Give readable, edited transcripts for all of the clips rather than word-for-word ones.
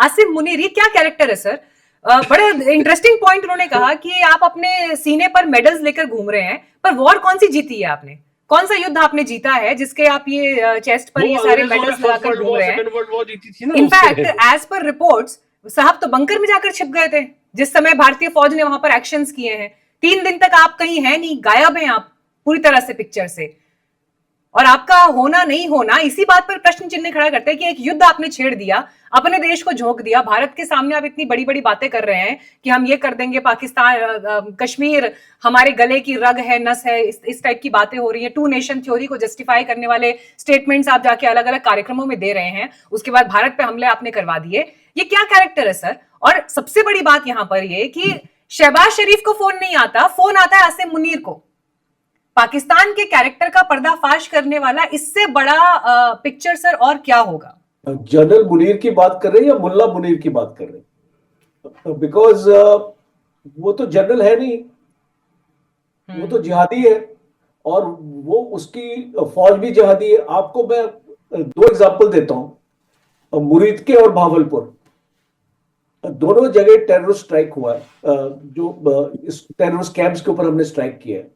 आसिम मुनीर, ये क्या कैरेक्टर है सर? बड़े इंटरेस्टिंग पॉइंट उन्होंने कहा कि आप अपने सीने पर मेडल्स लेकर घूम रहे हैं, पर वॉर कौन सी जीती है आपने? कौन सा युद्ध आपने जीता है जिसके आप ये चेस्ट पर ये सारे मेडल्स लगाकर घूम रहे हैं? इनफैक्ट एज पर रिपोर्ट्स, साहब तो बंकर में जाकर छिप गए थे जिस समय भारतीय फौज ने वहां पर एक्शंस किए हैं। 3 दिन तक आप कहीं है नहीं, गायब हैं आप पूरी तरह से पिक्चर से। और आपका होना नहीं होना इसी बात पर प्रश्न चिन्ह खड़ा करते हैं कि एक युद्ध आपने छेड़ दिया, अपने देश को झोंक दिया, भारत के सामने आप इतनी बड़ी बड़ी बातें कर रहे हैं कि हम ये कर देंगे, पाकिस्तान कश्मीर हमारे गले की रग है, नस है, इस टाइप की बातें हो रही है। 2 नेशन थ्योरी को जस्टिफाई करने वाले स्टेटमेंट्स आप जाके अलग अलग कार्यक्रमों में दे रहे हैं, उसके बाद भारत पे हमले आपने करवा दिए। ये क्या कैरेक्टर है सर? और सबसे बड़ी बात यहां पर ये कि शहबाज शरीफ को फोन नहीं आता, फोन आता है आसिम मुनीर को। पाकिस्तान के कैरेक्टर का पर्दाफाश करने वाला इससे बड़ा पिक्चर सर और क्या होगा? जनरल मुनीर की बात कर रहे हैं या मुल्ला मुनीर की बात कर रहे हैं? बिकॉज वो तो जनरल है नहीं, वो तो जिहादी है, और वो उसकी फौज भी जिहादी है। आपको मैं 2 एग्जांपल देता हूं, मुरीद के और भावलपुर, दोनों जगह टेररिस्ट स्ट्राइक हुआ है। जो इस टेररिस्ट कैंप्स के ऊपर हमने स्ट्राइक किया है।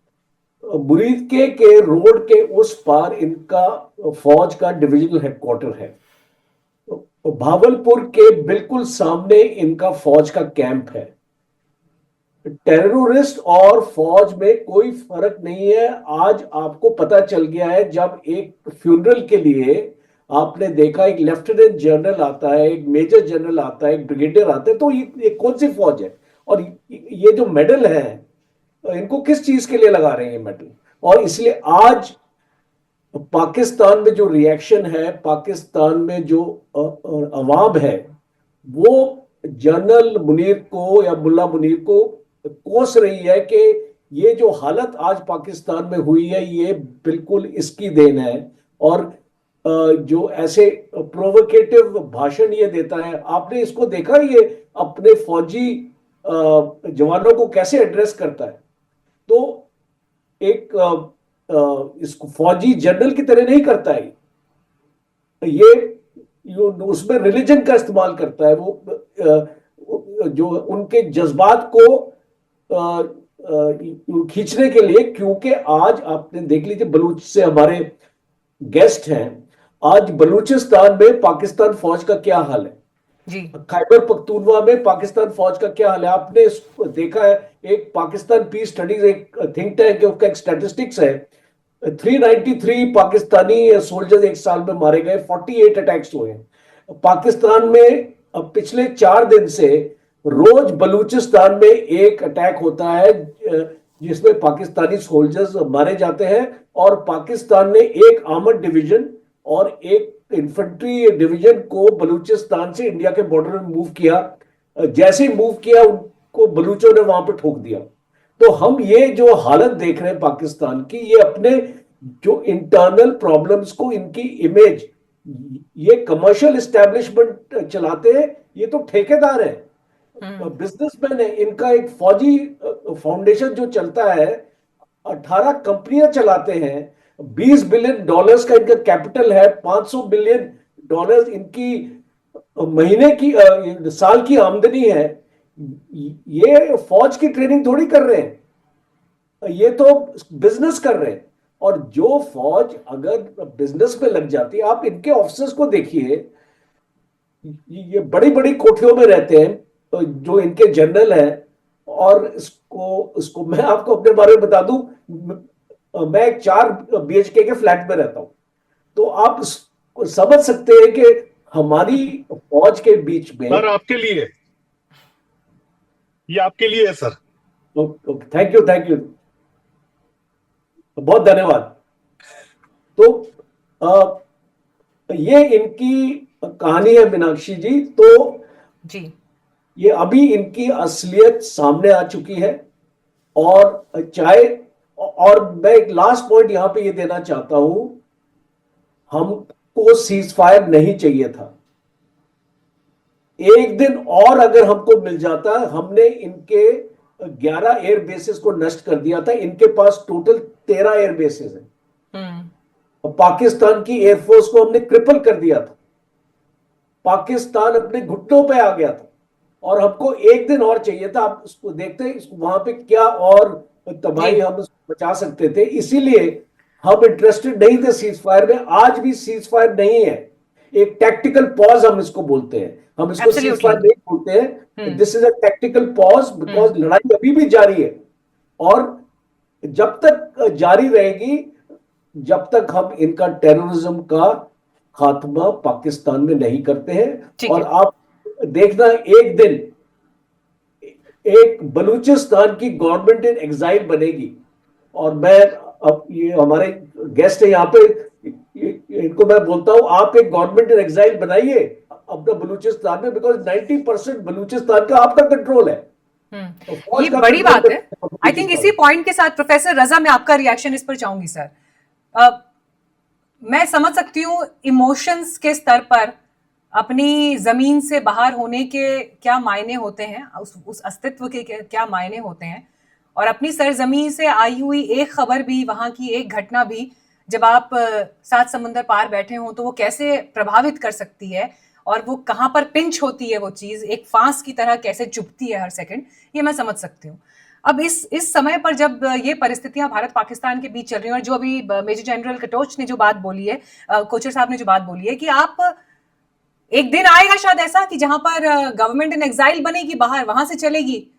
मुरीद के रोड के उस पार इनका फौज का डिविजनल हेडक्वार्टर है। भावलपुर के बिल्कुल सामने इनका फौज का कैंप है। टेररिस्ट और फौज में कोई फर्क नहीं है। आज आपको पता चल गया है, जब एक फ्यूनरल के लिए आपने देखा एक लेफ्टिनेंट जनरल आता है, एक मेजर जनरल आता है, एक ब्रिगेडियर आता है, तो ये कौन सी फौज है? और ये जो मेडल है, इनको किस चीज के लिए लगा रहे हैं मेडल? और इसलिए आज पाकिस्तान में जो रिएक्शन है, पाकिस्तान में जो अवाम है, वो जनरल मुनीर को या मुल्ला मुनीर को कोस रही है कि ये जो हालत आज पाकिस्तान में हुई है, ये बिल्कुल इसकी देन है। और जो ऐसे प्रोवोकेटिव भाषण ये देता है, आपने इसको देखा, ये अपने फौजी जवानों को कैसे एड्रेस करता है। तो एक इसको फौजी जनरल की तरह नहीं करता है, ये उसमें रिलीजन का इस्तेमाल करता है। वो जो उनके जज्बात को खींचने के लिए, क्योंकि आज आपने देख लीजिए, बलूच से हमारे गेस्ट हैं, आज बलूचिस्तान में पाकिस्तान फौज का क्या हाल है, खैबर पख्तूनवा में पाकिस्तान फौज का क्या हाल है। आपने देखा है, एक पाकिस्तान पीस स्टडीज एक थिंक टैंक है, उसका एक स्टैटिस्टिक्स है, 393 पाकिस्तानी सोल्जर्स एक साल में मारे गए, 48 अटैक्स हुए हैं पाकिस्तान में। पिछले 4 दिन से रोज बलूचिस्तान में एक अटैक होता है जिसमें पाकिस्तानी सोल्जर्स मारे जाते हैं। और पाकिस्तान ने एक आर्मर्ड डिवीजन और एक इन्फेंट्री डिवीजन को बलूचिस्तान से इंडिया के बॉर्डर में मूव किया। जैसे ही मूव किया, उनको बलूचों ने वहां पर ठोक दिया। तो हम ये जो हालत देख रहे हैं पाकिस्तान की, ये अपने जो इंटरनल प्रॉब्लम्स को, इनकी इमेज, ये कमर्शियल एस्टेब्लिशमेंट चलाते हैं, ये तो ठेकेदार है, बिजनेसमैन है। इनका एक फौजी फाउंडेशन जो चलता है, 18 कंपनियां चलाते हैं, $20 बिलियन का इनका कैपिटल है, $500 बिलियन इनकी महीने की साल की आमदनी है। ये फौज की ट्रेनिंग थोड़ी कर रहे हैं, ये तो बिजनेस कर रहे हैं। और जो फौज अगर बिजनेस में लग जाती है, आप इनके ऑफिसर्स को देखिए, ये बड़ी बड़ी कोठियों में रहते हैं, जो इनके जनरल हैं। और इसको मैं आपको अपने बारे में बता दूं, मैं एक 4 BHK के फ्लैट में रहता हूं, तो आप समझ सकते हैं कि हमारी फौज के बीच में। सर आपके लिए, ये आपके लिए है sir. Thank you, thank you, बहुत धन्यवाद। तो ये इनकी कहानी है मीनाक्षी जी। तो जी, ये अभी इनकी असलियत सामने आ चुकी है। और मैं एक लास्ट पॉइंट यहां पे ये देना चाहता हूं, हमको सीज फायर नहीं चाहिए था। एक दिन और अगर हमको मिल जाता, हमने इनके 11 एयर बेसेस को नष्ट कर दिया था। इनके पास टोटल 13 एयर बेसेस हैं। पाकिस्तान की एयरफोर्स को हमने क्रिपल कर दिया था। पाकिस्तान अपने घुटनों पे आ गया था और हमको एक दिन और चाहिए था। आप उसको देखते हैं वहां पे क्या और तबाही हम उसको बचा सकते थे, इसीलिए हम इंटरेस्टेड नहीं थे सीज फायर में। आज भी सीज फायर नहीं है, एक टैक्टिकल पॉज हम इसको बोलते हैं, हम इसको सीज फायर नहीं बोलते हैं। This is a tactical pause because लड़ाई अभी भी जारी है और जब तक जारी रहेगी, जब तक हम इनका टेररिज्म का खात्मा पाकिस्तान में नहीं करते हैं। और आप देखना, एक दिन एक बलूचिस्तान की गवर्नमेंट इन एग्जाइल बनेगी और मैं, अब ये हमारे गेस्ट है यहाँ पे, इनको मैं बोलता हूं आप एक गवर्नमेंट इन एग्जाइल बनाइए अपना बलूचिस्तान में, बिकॉज 90% बलूचिस्तान का आपका कंट्रोल है। तो ये बड़ी बात है। आई थिंक इसी पॉइंट के साथ प्रोफेसर रजा, मैं आपका रिएक्शन इस पर चाहूंगी सर। मैं समझ सकती हूँ इमोशंस के स्तर पर अपनी जमीन से बाहर होने के क्या मायने होते हैं, उस अस्तित्व के क्या मायने होते हैं, और अपनी सरजमीन से आई हुई एक खबर भी, वहां की एक घटना भी, जब आप 7 समुंदर पार बैठे हों तो वो कैसे प्रभावित कर सकती है और वो कहाँ पर पिंच होती है, वो चीज एक फांस की तरह कैसे चुभती है हर सेकंड, ये मैं समझ सकती हूँ। अब इस समय पर जब ये परिस्थितियां भारत पाकिस्तान के बीच चल रही हैं और जो अभी मेजर जनरल कटोच ने जो बात बोली है, कोचर साहब ने जो बात बोली है कि आप एक दिन आएगा शायद ऐसा कि जहां पर गवर्नमेंट इन एग्जाइल बनेगी बाहर, वहां से चलेगी